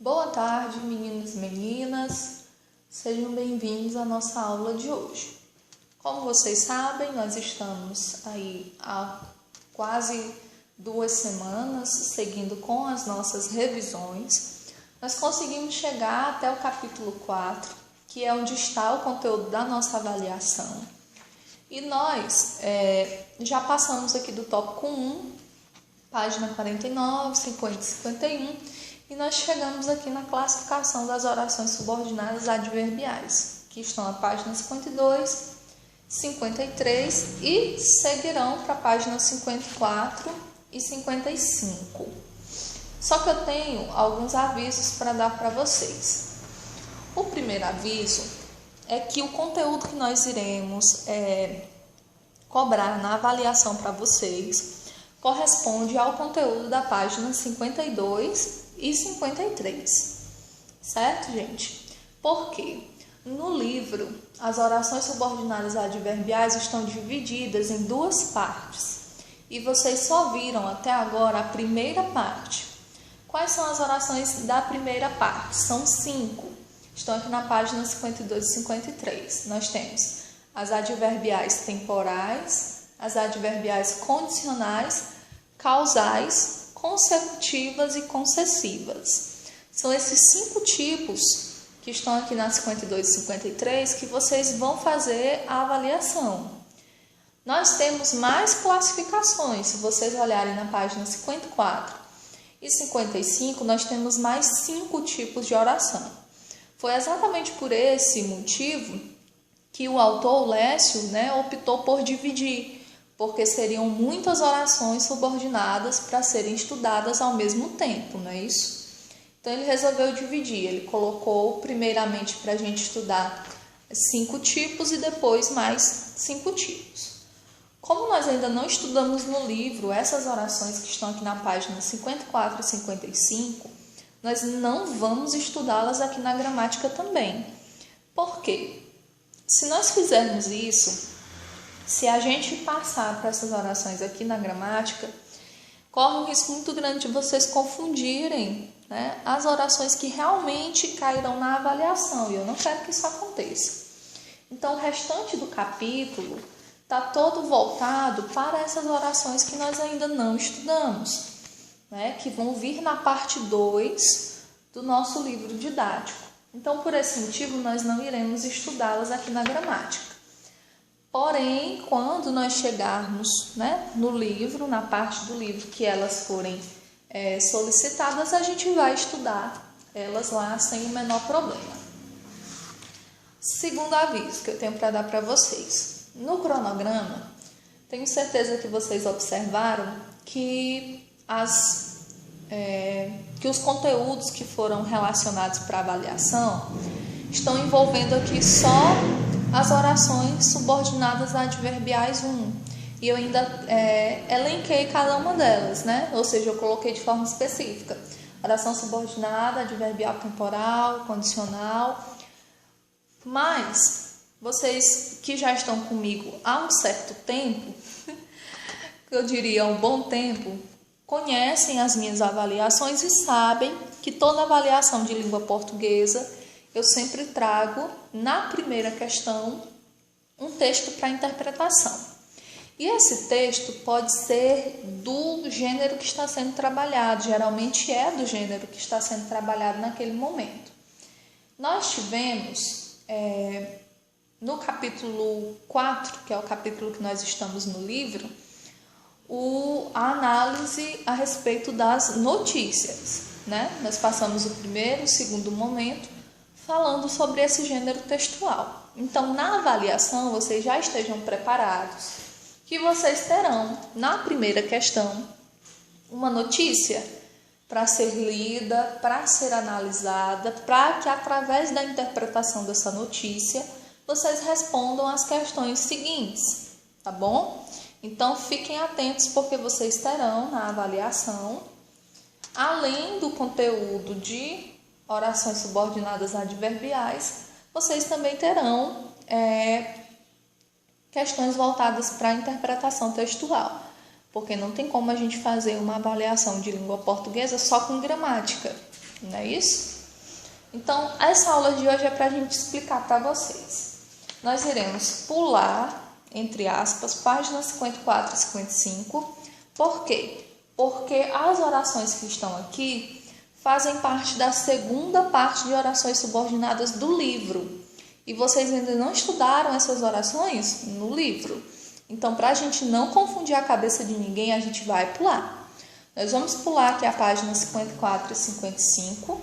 Boa tarde, meninos e meninas. Sejam bem-vindos à nossa aula de hoje. Como vocês sabem, nós estamos aí há quase 2 semanas seguindo com as nossas revisões. Nós conseguimos chegar até o capítulo 4, que é onde está o conteúdo da nossa avaliação. E nós já passamos aqui do tópico 1, página 49, 50 e 51, e nós chegamos aqui na classificação das orações subordinadas adverbiais, que estão na página 52, 53 e seguirão para a página 54 e 55. Só que eu tenho alguns avisos para dar para vocês. O primeiro aviso é que o conteúdo que nós iremos cobrar na avaliação para vocês corresponde ao conteúdo da página 52 e 53, certo, gente? Porque no livro, as orações subordinadas adverbiais estão divididas em 2 partes e vocês só viram até agora a primeira parte. Quais são as orações da primeira parte? São 5, estão aqui na página 52 e 53. Nós temos as adverbiais temporais, as adverbiais condicionais, causais, consecutivas e concessivas. São esses 5 tipos que estão aqui na 52 e 53 que vocês vão fazer a avaliação. Nós temos mais classificações. Se vocês olharem na página 54 e 55, nós temos mais 5 tipos de oração. Foi exatamente por esse motivo que o autor, Lécio, optou por dividir, porque seriam muitas orações subordinadas para serem estudadas ao mesmo tempo, não é isso? Então ele resolveu dividir, ele colocou primeiramente para a gente estudar 5 tipos e depois mais 5 tipos. Como nós ainda não estudamos no livro essas orações que estão aqui na página 54 e 55, nós não vamos estudá-las aqui na gramática também. Por quê? Se nós fizermos isso, se a gente passar para essas orações aqui na gramática, corre um risco muito grande de vocês confundirem, as orações que realmente cairão na avaliação, e eu não quero que isso aconteça. Então, o restante do capítulo está todo voltado para essas orações que nós ainda não estudamos, que vão vir na parte 2 do nosso livro didático. Então, por esse motivo, nós não iremos estudá-las aqui na gramática. Porém, quando nós chegarmos no livro, na parte do livro que elas forem solicitadas, a gente vai estudar elas lá sem o menor problema. Segundo aviso que eu tenho para dar para vocês. No cronograma, tenho certeza que vocês observaram que os conteúdos que foram relacionados para avaliação estão envolvendo aqui só as orações subordinadas adverbiais 1. E eu ainda elenquei cada uma delas, Ou seja, eu coloquei de forma específica. Oração subordinada, adverbial temporal, condicional. Mas vocês que já estão comigo há um certo tempo, eu diria um bom tempo, conhecem as minhas avaliações e sabem que toda avaliação de língua portuguesa eu sempre trago, na primeira questão, um texto para interpretação. E esse texto pode ser do gênero que está sendo trabalhado, geralmente é do gênero que está sendo trabalhado naquele momento. Nós tivemos, no capítulo 4, que é o capítulo que nós estamos no livro, a análise a respeito das notícias. Nós passamos o primeiro e o segundo momento falando sobre esse gênero textual. Então, na avaliação, vocês já estejam preparados que vocês terão, na primeira questão, uma notícia para ser lida, para ser analisada, para que, através da interpretação dessa notícia, vocês respondam as questões seguintes, tá bom? Então, fiquem atentos, porque vocês terão, na avaliação, além do conteúdo de orações subordinadas adverbiais, vocês também terão questões voltadas para a interpretação textual, porque não tem como a gente fazer uma avaliação de língua portuguesa só com gramática, não é isso? Então, essa aula de hoje é para a gente explicar para vocês. Nós iremos pular, entre aspas, páginas 54 e 55. Por quê? Porque as orações que estão aqui fazem parte da segunda parte de orações subordinadas do livro. E vocês ainda não estudaram essas orações no livro. Então, para a gente não confundir a cabeça de ninguém, a gente vai pular. Nós vamos pular aqui a página 54 e 55,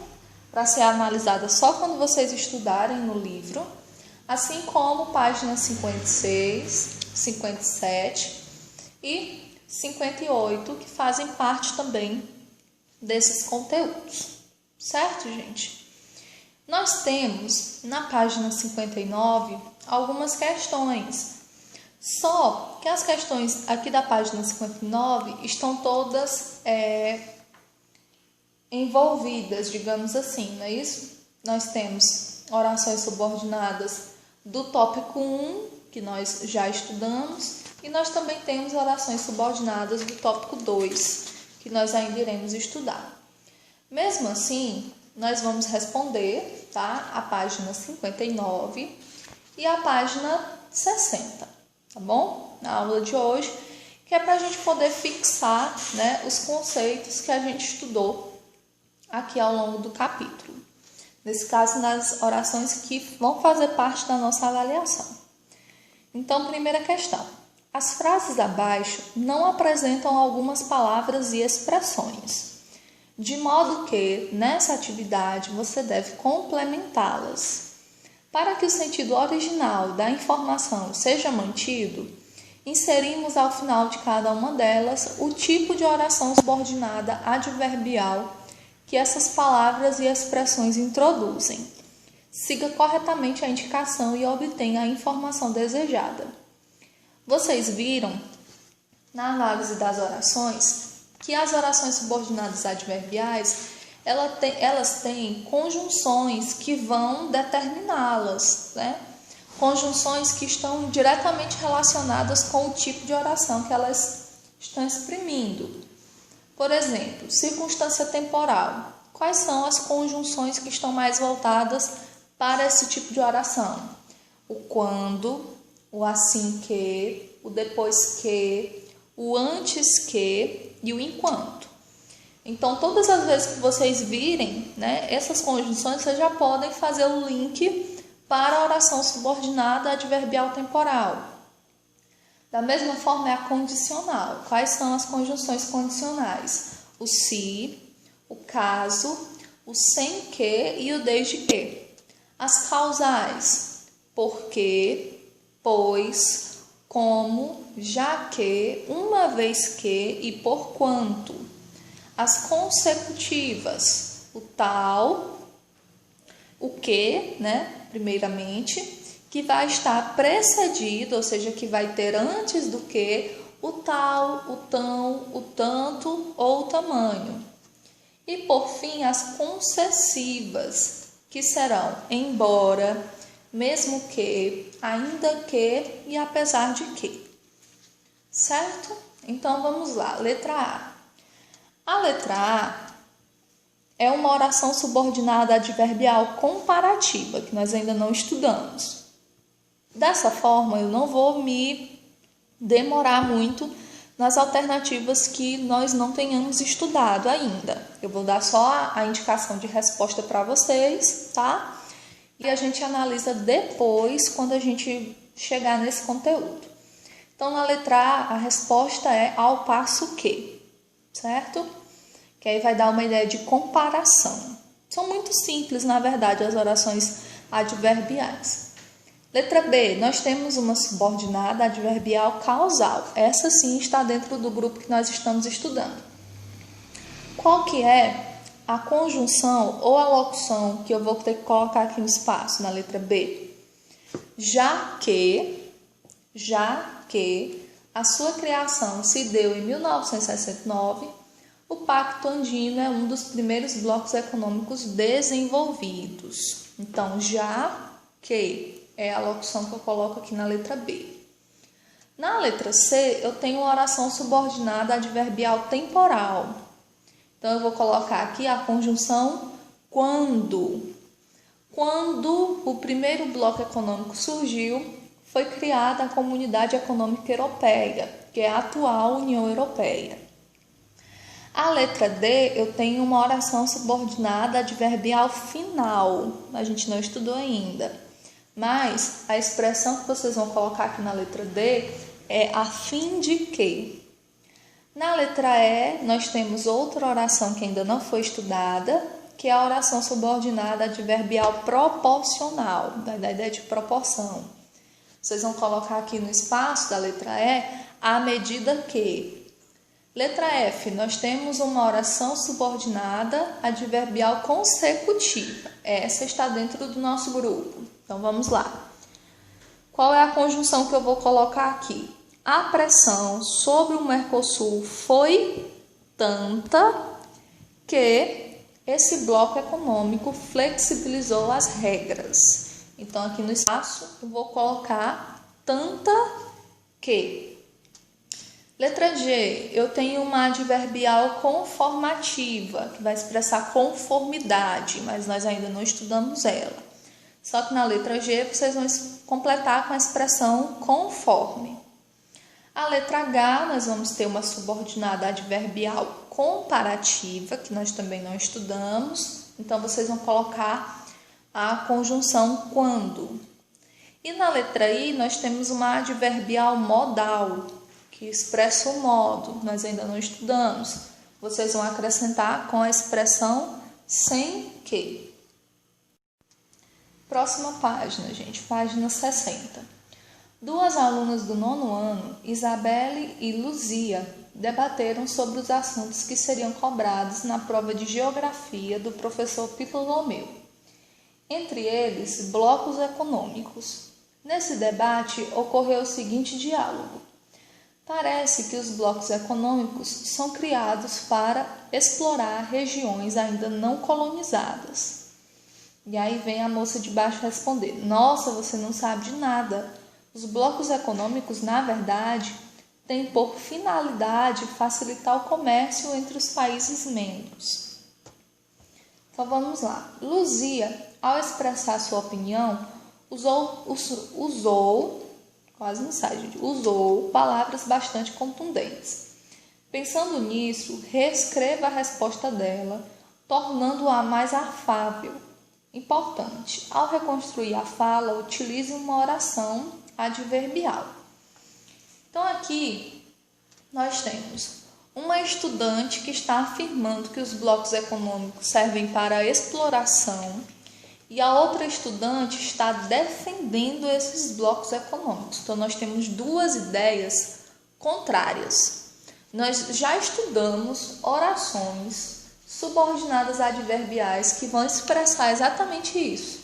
para ser analisada só quando vocês estudarem no livro, assim como páginas 56, 57 e 58, que fazem parte também desses conteúdos. Certo, gente? Nós temos, na página 59, algumas questões. Só que as questões aqui da página 59 estão todas envolvidas, digamos assim, não é isso? Nós temos orações subordinadas do tópico 1, que nós já estudamos, e nós também temos orações subordinadas do tópico 2, que nós ainda iremos estudar. Mesmo assim, nós vamos responder, tá? A página 59 e a página 60, tá bom? Na aula de hoje, que é para a gente poder fixar, né, os conceitos que a gente estudou aqui ao longo do capítulo. Nesse caso, nas orações que vão fazer parte da nossa avaliação. Então, primeira questão. As frases abaixo não apresentam algumas palavras e expressões, de modo que, nessa atividade, você deve complementá-las. Para que o sentido original da informação seja mantido, inserimos ao final de cada uma delas o tipo de oração subordinada adverbial que essas palavras e expressões introduzem. Siga corretamente a indicação e obtenha a informação desejada. Vocês viram, na análise das orações, que as orações subordinadas adverbiais, elas têm conjunções que vão determiná-las, né? Conjunções que estão diretamente relacionadas com o tipo de oração que elas estão exprimindo. Por exemplo, circunstância temporal. Quais são as conjunções que estão mais voltadas para esse tipo de oração? O quando, o assim que, o depois que, o antes que e o enquanto. Então, todas as vezes que vocês virem, né, essas conjunções, vocês já podem fazer o link para a oração subordinada adverbial temporal. Da mesma forma é a condicional. Quais são as conjunções condicionais? O se, o caso, o sem que e o desde que. As causais, porque, pois, como, já que, uma vez que e porquanto. As consecutivas, o tal, o que, né, primeiramente, que vai estar precedido, ou seja, que vai ter antes do que o tal, o tão, o tanto ou o tamanho. E, por fim, as concessivas, que serão embora, mesmo que, ainda que e apesar de que. Certo? Então, vamos lá. Letra A. A letra A é uma oração subordinada adverbial comparativa, que nós ainda não estudamos. Dessa forma, eu não vou me demorar muito nas alternativas que nós não tenhamos estudado ainda. Eu vou dar só a indicação de resposta para vocês, tá? E a gente analisa depois, quando a gente chegar nesse conteúdo. Então, na letra A resposta é ao passo que, certo? Que aí vai dar uma ideia de comparação. São muito simples, na verdade, as orações adverbiais. Letra B, nós temos uma subordinada adverbial causal. Essa sim está dentro do grupo que nós estamos estudando. Qual que é a conjunção ou a locução que eu vou ter que colocar aqui no espaço, na letra B? Já que a sua criação se deu em 1969, o Pacto Andino é um dos primeiros blocos econômicos desenvolvidos. Então, já que é a locução que eu coloco aqui na letra B. Na letra C, eu tenho uma oração subordinada adverbial temporal. Então, eu vou colocar aqui a conjunção quando. Quando o primeiro bloco econômico surgiu, foi criada a Comunidade Econômica Europeia, que é a atual União Europeia. A letra D, eu tenho uma oração subordinada adverbial final. A gente não estudou ainda. Mas a expressão que vocês vão colocar aqui na letra D é a fim de que. Na letra E, nós temos outra oração que ainda não foi estudada, que é a oração subordinada adverbial proporcional, da ideia de proporção. Vocês vão colocar aqui no espaço da letra E, à medida que. Letra F, nós temos uma oração subordinada adverbial consecutiva. Essa está dentro do nosso grupo. Então, vamos lá. Qual é a conjunção que eu vou colocar aqui? A pressão sobre o Mercosul foi tanta que esse bloco econômico flexibilizou as regras. Então, aqui no espaço, eu vou colocar tanta que. Letra G, eu tenho uma adverbial conformativa, que vai expressar conformidade, mas nós ainda não estudamos ela. Só que na letra G, vocês vão completar com a expressão conforme. A letra H, nós vamos ter uma subordinada adverbial comparativa, que nós também não estudamos. Então, vocês vão colocar a conjunção quando. E na letra I, nós temos uma adverbial modal, que expressa o modo, nós ainda não estudamos. Vocês vão acrescentar com a expressão sem que. Próxima página, gente, página 60. Duas alunas do 9º ano, Isabelle e Luzia, debateram sobre os assuntos que seriam cobrados na prova de geografia do professor Ptolomeu. Entre eles, blocos econômicos. Nesse debate, ocorreu o seguinte diálogo. Parece que os blocos econômicos são criados para explorar regiões ainda não colonizadas. E aí vem a moça de baixo responder: nossa, você não sabe de nada. Os blocos econômicos, na verdade, têm por finalidade facilitar o comércio entre os países membros. Então vamos lá. Luzia, ao expressar sua opinião, usou palavras bastante contundentes. Pensando nisso, reescreva a resposta dela, tornando-a mais afável. Importante, ao reconstruir a fala, utilize uma oração adverbial. Então, aqui nós temos uma estudante que está afirmando que os blocos econômicos servem para a exploração, e a outra estudante está defendendo esses blocos econômicos. Então, nós temos duas ideias contrárias. Nós já estudamos orações subordinadas adverbiais que vão expressar exatamente isso.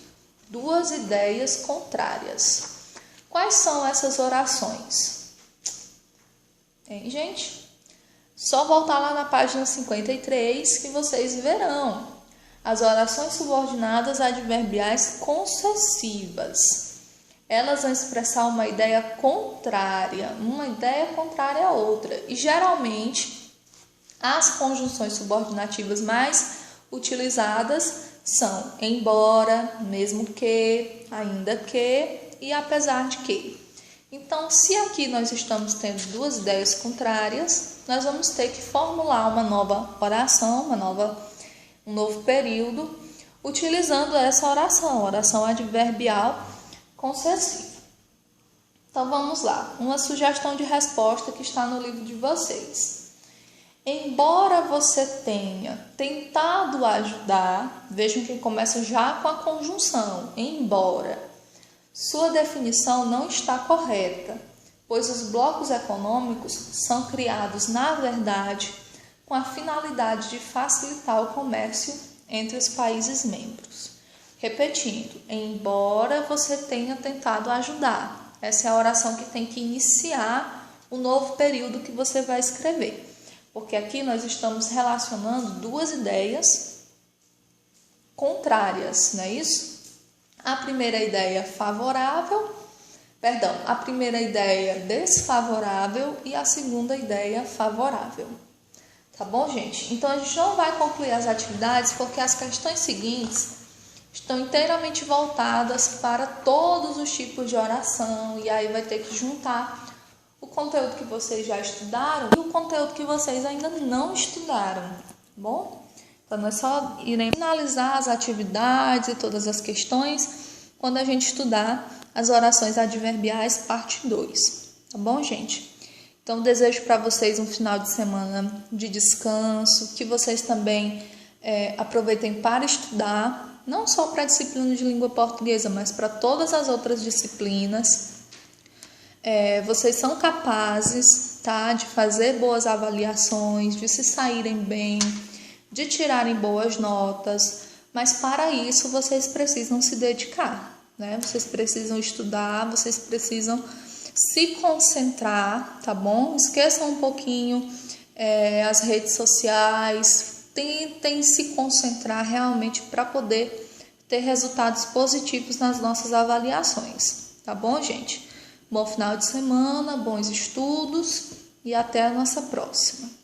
Duas ideias contrárias. Quais são essas orações? Hein, gente? Só voltar lá na página 53 que vocês verão. As orações subordinadas adverbiais concessivas. Elas vão expressar uma ideia contrária à outra. E geralmente, as conjunções subordinativas mais utilizadas são embora, mesmo que, ainda que e apesar de que. Então, se aqui nós estamos tendo duas ideias contrárias, nós vamos ter que formular uma nova oração, um novo período, utilizando essa oração adverbial concessiva. Então, vamos lá. Uma sugestão de resposta que está no livro de vocês. Embora você tenha tentado ajudar, vejam que começa já com a conjunção, embora, sua definição não está correta, pois os blocos econômicos são criados, na verdade, com a finalidade de facilitar o comércio entre os países membros. Repetindo, embora você tenha tentado ajudar. Essa é a oração que tem que iniciar o novo período que você vai escrever. Porque aqui nós estamos relacionando duas ideias contrárias, não é isso? A primeira ideia a primeira ideia desfavorável e a segunda ideia favorável. Tá bom, gente? Então, a gente não vai concluir as atividades porque as questões seguintes estão inteiramente voltadas para todos os tipos de oração, e aí vai ter que juntar o conteúdo que vocês já estudaram e o conteúdo que vocês ainda não estudaram, tá bom? Então, nós só iremos finalizar as atividades e todas as questões quando a gente estudar as orações adverbiais, parte 2, tá bom, gente? Então, desejo para vocês um final de semana de descanso, que vocês também aproveitem para estudar, não só para a disciplina de língua portuguesa, mas para todas as outras disciplinas. Vocês são capazes, tá, de fazer boas avaliações, de se saírem bem, de tirarem boas notas, mas para isso vocês precisam se dedicar, né? Vocês precisam estudar, vocês precisam se concentrar, tá bom? Esqueçam um pouquinho as redes sociais, tentem se concentrar realmente para poder ter resultados positivos nas nossas avaliações, tá bom, gente? Bom final de semana, bons estudos e até a nossa próxima.